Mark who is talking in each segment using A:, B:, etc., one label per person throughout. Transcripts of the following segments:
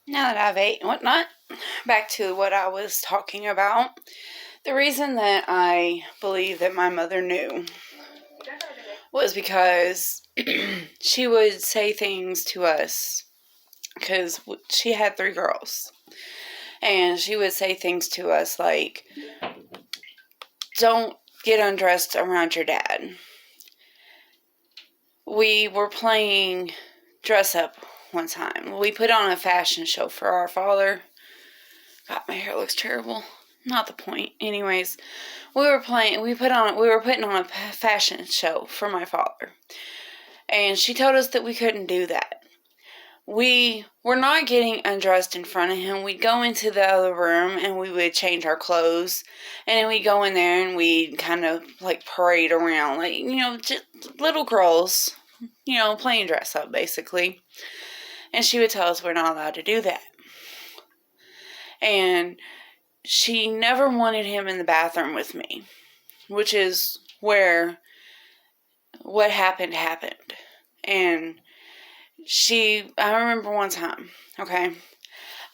A: Now that I've ate and whatnot, back to what I was talking about. The reason that I believe that my mother knew was because she would say things to us, because she had 3 girls, and she would say things to us like, don't get undressed around your dad. We were playing dress up one time. We put on a fashion show for our father. God, my hair looks terrible. Not the point. Anyways, we were putting on a fashion show for my father. And she told us that we couldn't do that. We were not getting undressed in front of him. We'd go into the other room and we would change our clothes. And then we'd go in there and we'd kind of like parade around, like, just little girls, playing dress up basically. And she would tell us we're not allowed to do that. And she never wanted him in the bathroom with me, which is where what happened. And I remember one time, okay,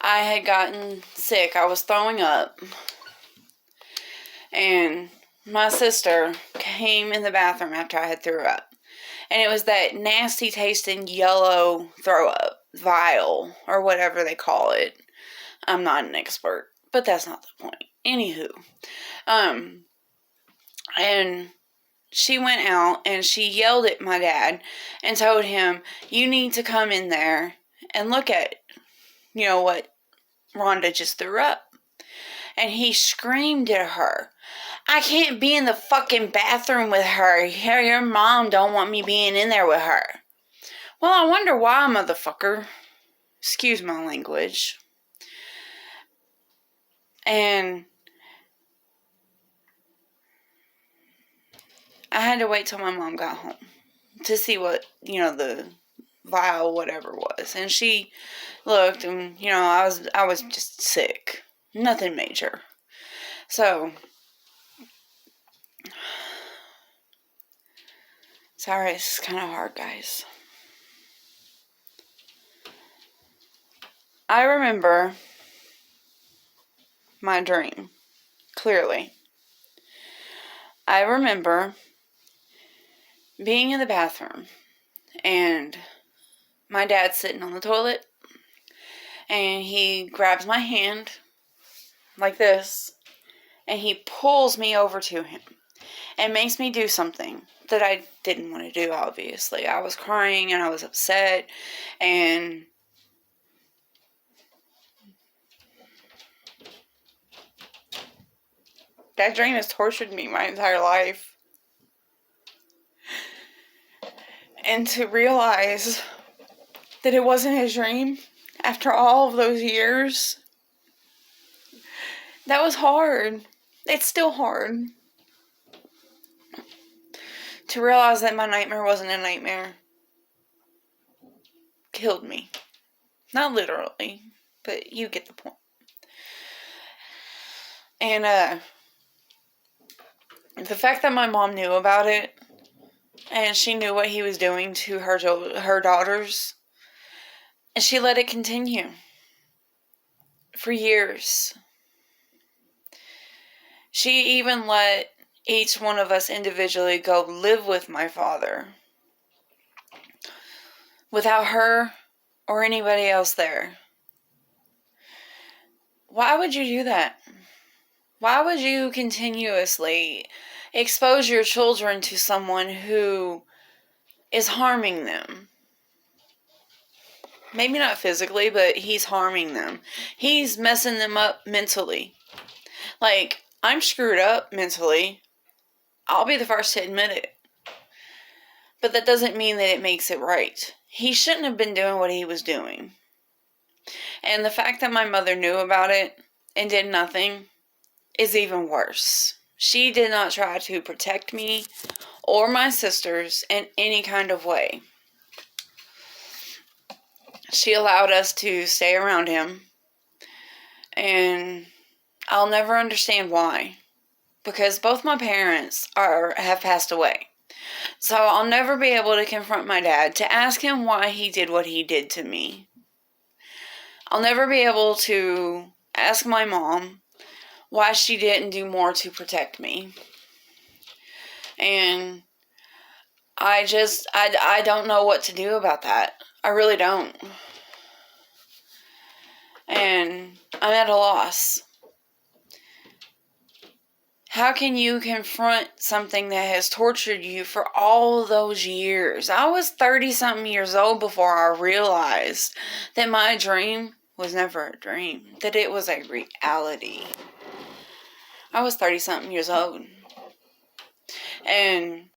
A: I had gotten sick. I was throwing up. And my sister came in the bathroom after I had threw up. And it was that nasty tasting yellow throw up vial or whatever they call it. I'm not an expert, but that's not the point. Anywho, and she went out and she yelled at my dad and told him, you need to come in there and look at, what Rhonda just threw up. And he screamed at her, I can't be in the fucking bathroom with her. Your mom don't want me being in there with her. Well, I wonder why, motherfucker. Excuse my language. And I had to wait till my mom got home to see what, the vial whatever was. And she looked and, I was just sick. Nothing major. So, sorry, it's kind of hard, guys. I remember my dream clearly. I remember being in the bathroom and my dad's sitting on the toilet and he grabs my hand like this and he pulls me over to him and makes me do something that I didn't want to do, obviously. I was crying and I was upset, and that dream has tortured me my entire life. And to realize that it wasn't a dream after all of those years, that was hard. It's still hard. To realize that my nightmare wasn't a nightmare killed me. Not literally, but you get the point. And the fact that my mom knew about it, and she knew what he was doing to her daughters, and she let it continue for years. She even let each one of us individually go live with my father without her or anybody else there. Why would you do that? Why would you continuously expose your children to someone who is harming them? Maybe not physically, but he's harming them. He's messing them up mentally. Like, I'm screwed up mentally. I'll be the first to admit it. But that doesn't mean that it makes it right. He shouldn't have been doing what he was doing. And the fact that my mother knew about it and did nothing is even worse. She did not try to protect me or my sisters in any kind of way. She allowed us to stay around him. And I'll never understand why. Because both my parents have passed away. So I'll never be able to confront my dad to ask him why he did what he did to me. I'll never be able to ask my mom why she didn't do more to protect me. And I don't know what to do about that. I really don't. And I'm at a loss. How can you confront something that has tortured you for all those years? I was 30-something years old before I realized that my dream was never a dream, that it was a reality. I was 30-something years old. And